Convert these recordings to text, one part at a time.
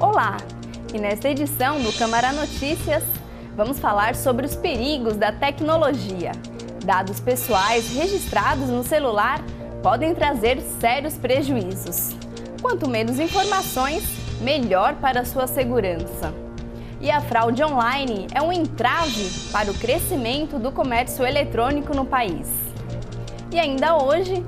Olá! E nesta edição do Câmara Notícias, vamos falar sobre os perigos da tecnologia. Dados pessoais registrados no celular podem trazer sérios prejuízos. Quanto menos informações, melhor para a sua segurança. E a fraude online é um entrave para o crescimento do comércio eletrônico no país. E ainda hoje,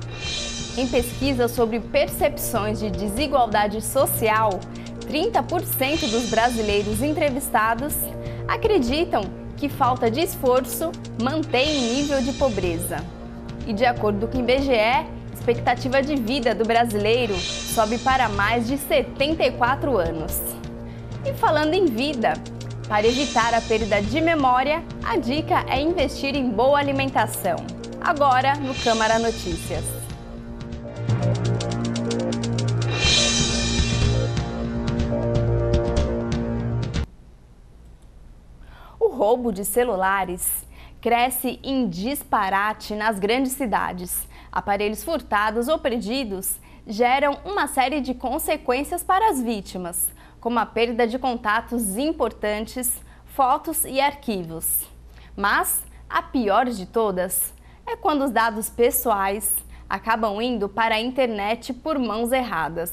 em pesquisa sobre percepções de desigualdade social, 30% dos brasileiros entrevistados acreditam que falta de esforço mantém o nível de pobreza. E de acordo com o IBGE, a expectativa de vida do brasileiro sobe para mais de 74 anos. E falando em vida, para evitar a perda de memória, a dica é investir em boa alimentação. Agora no Câmara Notícias. O roubo de celulares cresce em disparate nas grandes cidades. Aparelhos furtados ou perdidos geram uma série de consequências para as vítimas, como a perda de contatos importantes, fotos e arquivos. Mas a pior de todas é quando os dados pessoais acabam indo para a internet por mãos erradas.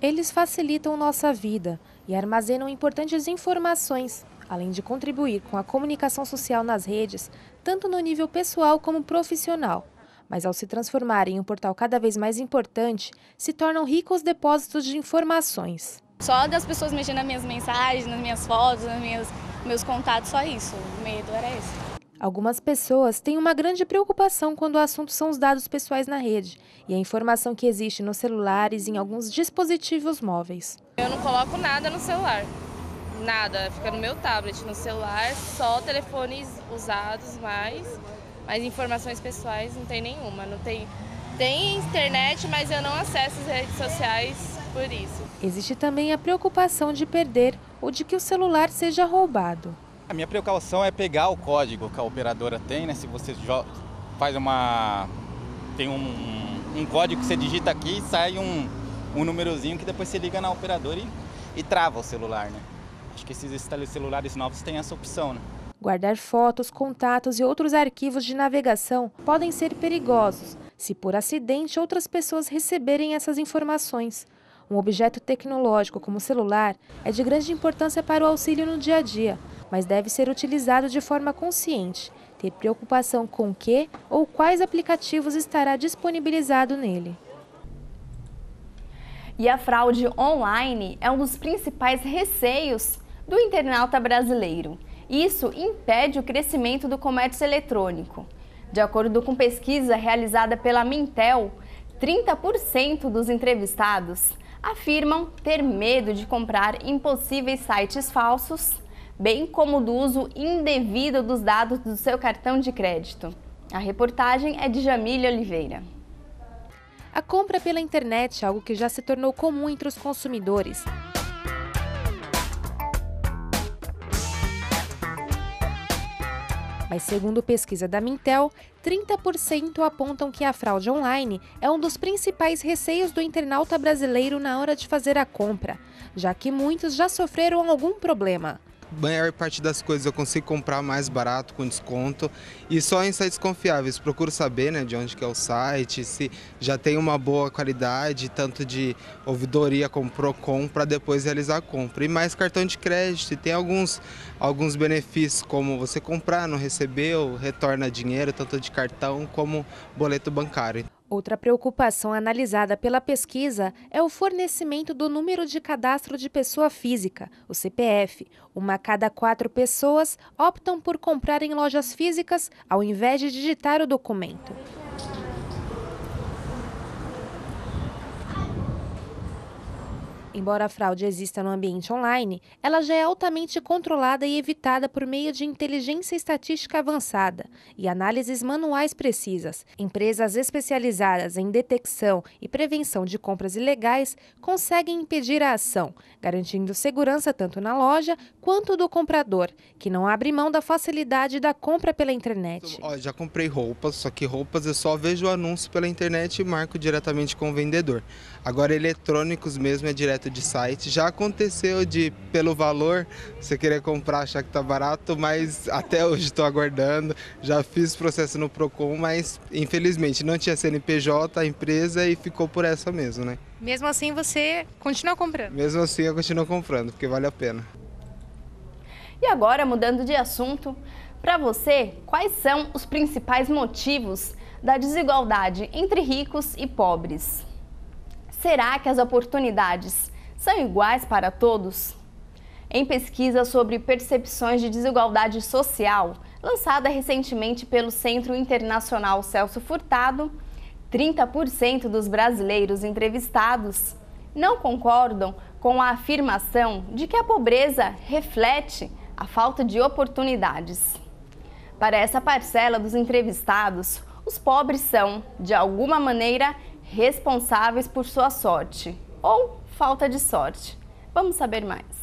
Eles facilitam nossa vida e armazenam importantes informações, além de contribuir com a comunicação social nas redes, tanto no nível pessoal como profissional. Mas ao se transformar em um portal cada vez mais importante, se tornam ricos depósitos de informações. Só das pessoas mexendo nas minhas mensagens, nas minhas fotos, meus contatos, só isso. O medo era esse. Algumas pessoas têm uma grande preocupação quando o assunto são os dados pessoais na rede e a informação que existe nos celulares e em alguns dispositivos móveis. Eu não coloco nada no celular, nada, fica no meu tablet, no celular, só telefones usados mas informações pessoais não tem nenhuma. Tem internet, mas eu não acesso as redes sociais por isso. Existe também a preocupação de perder ou de que o celular seja roubado. A minha precaução é pegar o código que a operadora tem, né? Se você tem um código que você digita aqui e sai um númerozinho que depois você liga na operadora e trava o celular, né? Acho que esses celulares novos têm essa opção, né? Guardar fotos, contatos e outros arquivos de navegação podem ser perigosos se por acidente outras pessoas receberem essas informações. Um objeto tecnológico como o celular é de grande importância para o auxílio no dia a dia, mas deve ser utilizado de forma consciente, ter preocupação com que ou quais aplicativos estará disponibilizado nele. E a fraude online é um dos principais receios do internauta brasileiro. Isso impede o crescimento do comércio eletrônico. De acordo com pesquisa realizada pela Mintel, 30% dos entrevistados afirmam ter medo de comprar em possíveis sites falsos, bem como do uso indevido dos dados do seu cartão de crédito. A reportagem é de Jamília Oliveira. A compra pela internet é algo que já se tornou comum entre os consumidores. Mas segundo pesquisa da Mintel, 30% apontam que a fraude online é um dos principais receios do internauta brasileiro na hora de fazer a compra, já que muitos já sofreram algum problema. A maior parte das coisas eu consigo comprar mais barato, com desconto, e só em sites confiáveis. Procuro saber, né, de onde que é o site, se já tem uma boa qualidade, tanto de ouvidoria como Procon, para depois realizar a compra. E mais cartão de crédito, e tem alguns benefícios, como você comprar, não recebeu, retorna dinheiro, tanto de cartão como boleto bancário. Outra preocupação analisada pela pesquisa é o fornecimento do número de cadastro de pessoa física, o CPF. Uma a cada 4 pessoas optam por comprar em lojas físicas ao invés de digitar o documento. Embora a fraude exista no ambiente online, ela já é altamente controlada e evitada por meio de inteligência estatística avançada e análises manuais precisas. Empresas especializadas em detecção e prevenção de compras ilegais conseguem impedir a ação, garantindo segurança tanto na loja quanto do comprador, que não abre mão da facilidade da compra pela internet. Já comprei roupas, só que roupas eu só vejo o anúncio pela internet e marco diretamente com o vendedor. Agora eletrônicos mesmo é direto barato de site. Já aconteceu de, pelo valor, você querer comprar, achar que está barato, mas até hoje estou aguardando. Já fiz processo no Procon, mas infelizmente não tinha CNPJ, a empresa, e ficou por essa mesmo, né? Mesmo assim, você continua comprando? Mesmo assim, eu continuo comprando, porque vale a pena. E agora, mudando de assunto, para você, quais são os principais motivos da desigualdade entre ricos e pobres? Será que as oportunidades são iguais para todos? Em pesquisa sobre percepções de desigualdade social, lançada recentemente pelo Centro Internacional Celso Furtado, 30% dos brasileiros entrevistados não concordam com a afirmação de que a pobreza reflete a falta de oportunidades. Para essa parcela dos entrevistados, os pobres são, de alguma maneira, responsáveis por sua sorte ou falta de sorte. Vamos saber mais.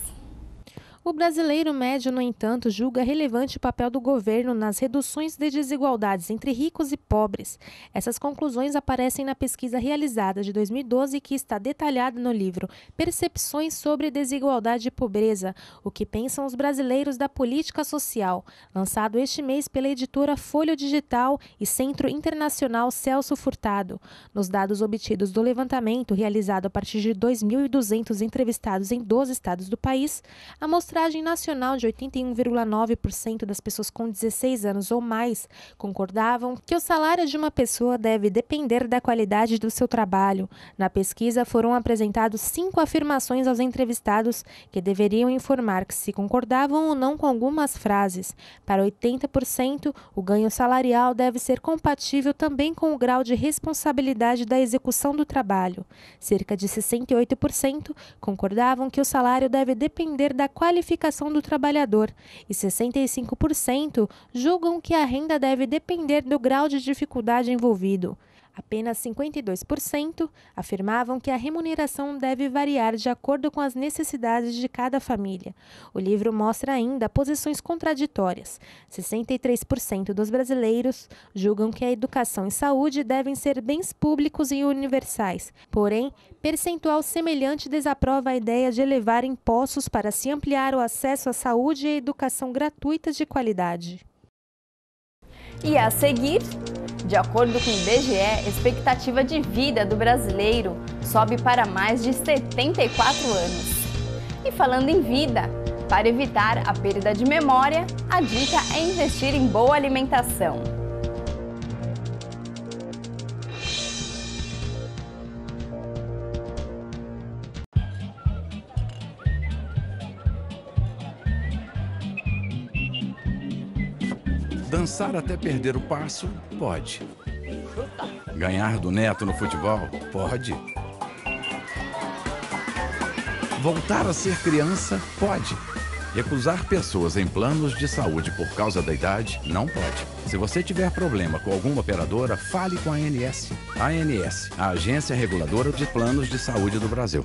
O brasileiro médio, no entanto, julga relevante o papel do governo nas reduções de desigualdades entre ricos e pobres. Essas conclusões aparecem na pesquisa realizada de 2012, que está detalhada no livro Percepções sobre Desigualdade e Pobreza: O que pensam os brasileiros da política social, lançado este mês pela editora Folha Digital e Centro Internacional Celso Furtado. Nos dados obtidos do levantamento, realizado a partir de 2.200 entrevistados em 12 estados do país, a amostragem nacional de 81,9% das pessoas com 16 anos ou mais concordavam que o salário de uma pessoa deve depender da qualidade do seu trabalho. Na pesquisa foram apresentados 5 afirmações aos entrevistados que deveriam informar que se concordavam ou não com algumas frases. Para 80%, o ganho salarial deve ser compatível também com o grau de responsabilidade da execução do trabalho. Cerca de 68% concordavam que o salário deve depender da qualificação do trabalhador e 65% julgam que a renda deve depender do grau de dificuldade envolvido. Apenas 52% afirmavam que a remuneração deve variar de acordo com as necessidades de cada família. O livro mostra ainda posições contraditórias. 63% dos brasileiros julgam que a educação e saúde devem ser bens públicos e universais. Porém, percentual semelhante desaprova a ideia de elevar impostos para se ampliar o acesso à saúde e educação gratuitas de qualidade. E a seguir, de acordo com o IBGE, a expectativa de vida do brasileiro sobe para mais de 74 anos. E falando em vida, para evitar a perda de memória, a dica é investir em boa alimentação. Dançar até perder o passo? Pode. Ganhar do neto no futebol? Pode. Voltar a ser criança? Pode. Recusar pessoas em planos de saúde por causa da idade? Não pode. Se você tiver problema com alguma operadora, fale com a ANS. A ANS, a Agência Reguladora de Planos de Saúde do Brasil.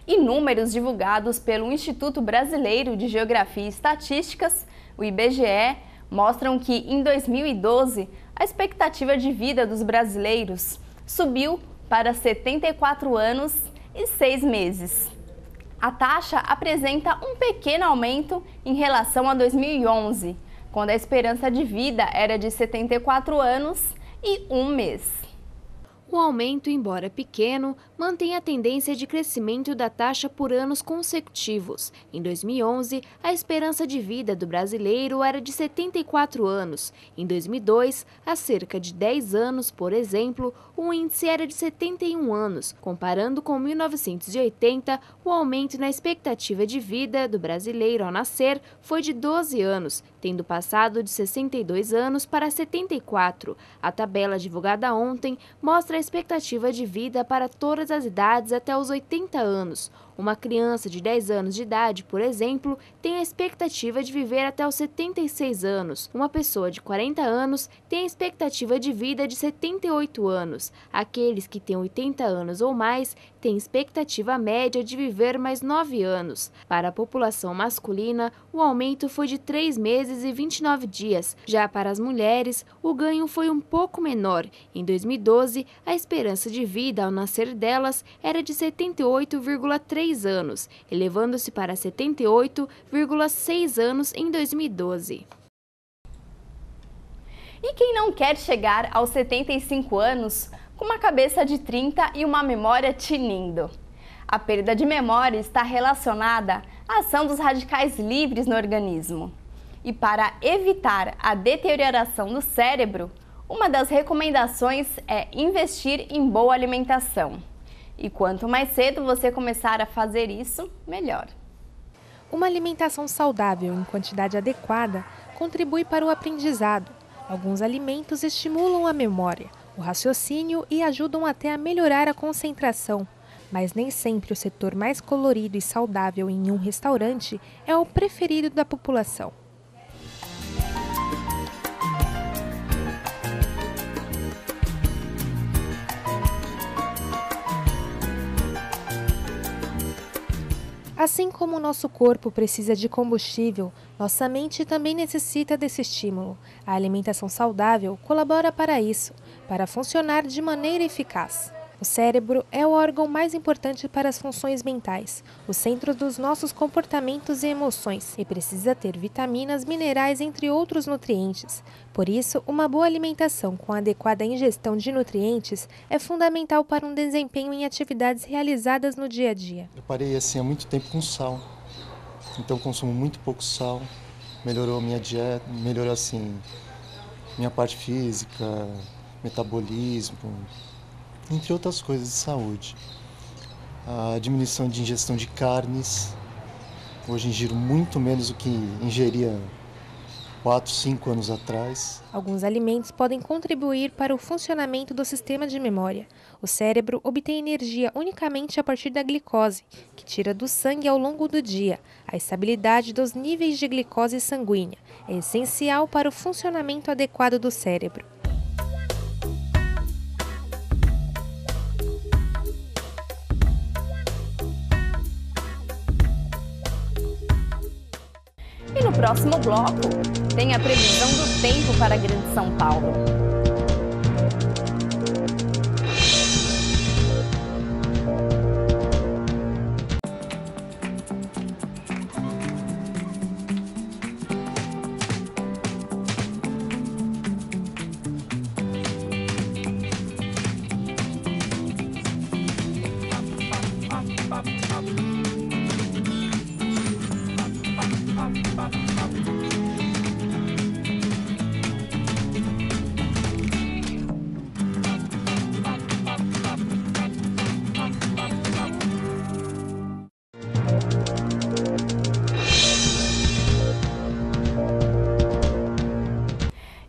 E números divulgados pelo Instituto Brasileiro de Geografia e Estatísticas, o IBGE, mostram que em 2012 a expectativa de vida dos brasileiros subiu para 74 anos e 6 meses. A taxa apresenta um pequeno aumento em relação a 2011, quando a esperança de vida era de 74 anos e 1 mês. O aumento, embora pequeno, mantém a tendência de crescimento da taxa por anos consecutivos. Em 2011, a esperança de vida do brasileiro era de 74 anos. Em 2002, há cerca de 10 anos, por exemplo, o índice era de 71 anos. Comparando com 1980, o aumento na expectativa de vida do brasileiro ao nascer foi de 12 anos, tendo passado de 62 anos para 74. A tabela divulgada ontem mostra a expectativa de vida para todas as idades até os 80 anos. Uma criança de 10 anos de idade, por exemplo, tem a expectativa de viver até os 76 anos. Uma pessoa de 40 anos tem a expectativa de vida de 78 anos. Aqueles que têm 80 anos ou mais têm expectativa média de viver mais 9 anos. Para a população masculina, o aumento foi de 3 meses e 29 dias. Já para as mulheres, o ganho foi um pouco menor. Em 2012, a esperança de vida ao nascer delas era de 78,3 anos, elevando-se para 78,6 anos em 2012. E quem não quer chegar aos 75 anos com uma cabeça de 30 e uma memória tinindo? A perda de memória está relacionada à ação dos radicais livres no organismo. E para evitar a deterioração do cérebro, uma das recomendações é investir em boa alimentação. E quanto mais cedo você começar a fazer isso, melhor. Uma alimentação saudável em quantidade adequada contribui para o aprendizado. Alguns alimentos estimulam a memória, o raciocínio e ajudam até a melhorar a concentração. Mas nem sempre o setor mais colorido e saudável em um restaurante é o preferido da população. Assim como o nosso corpo precisa de combustível, nossa mente também necessita desse estímulo. A alimentação saudável colabora para isso, para funcionar de maneira eficaz. O cérebro é o órgão mais importante para as funções mentais, o centro dos nossos comportamentos e emoções, e precisa ter vitaminas, minerais, entre outros nutrientes. Por isso, uma boa alimentação com adequada ingestão de nutrientes é fundamental para um desempenho em atividades realizadas no dia a dia. Eu parei assim há muito tempo com sal, então consumo muito pouco sal, melhorou a minha dieta, melhorou assim minha parte física, metabolismo, entre outras coisas de saúde. A diminuição de ingestão de carnes. Hoje ingiro muito menos do que ingeria 4, 5 anos atrás. Alguns alimentos podem contribuir para o funcionamento do sistema de memória. O cérebro obtém energia unicamente a partir da glicose, que tira do sangue ao longo do dia. A estabilidade dos níveis de glicose sanguínea é essencial para o funcionamento adequado do cérebro. E no próximo bloco, tem a previsão do tempo para a Grande São Paulo.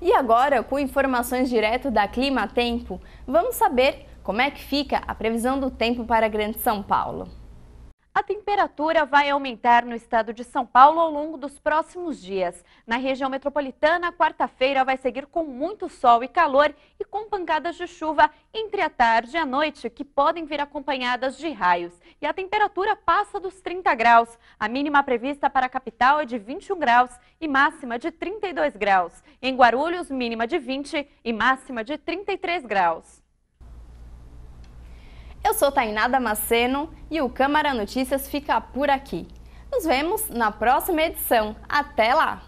E agora, com informações direto da Clima Tempo, vamos saber como é que fica a previsão do tempo para a Grande São Paulo. A temperatura vai aumentar no estado de São Paulo ao longo dos próximos dias. Na região metropolitana, quarta-feira vai seguir com muito sol e calor e com pancadas de chuva entre a tarde e a noite, que podem vir acompanhadas de raios. E a temperatura passa dos 30 graus. A mínima prevista para a capital é de 21 graus e máxima de 32 graus. Em Guarulhos, mínima de 20 e máxima de 33 graus. Eu sou Tainá Damasceno e o Câmara Notícias fica por aqui. Nos vemos na próxima edição. Até lá!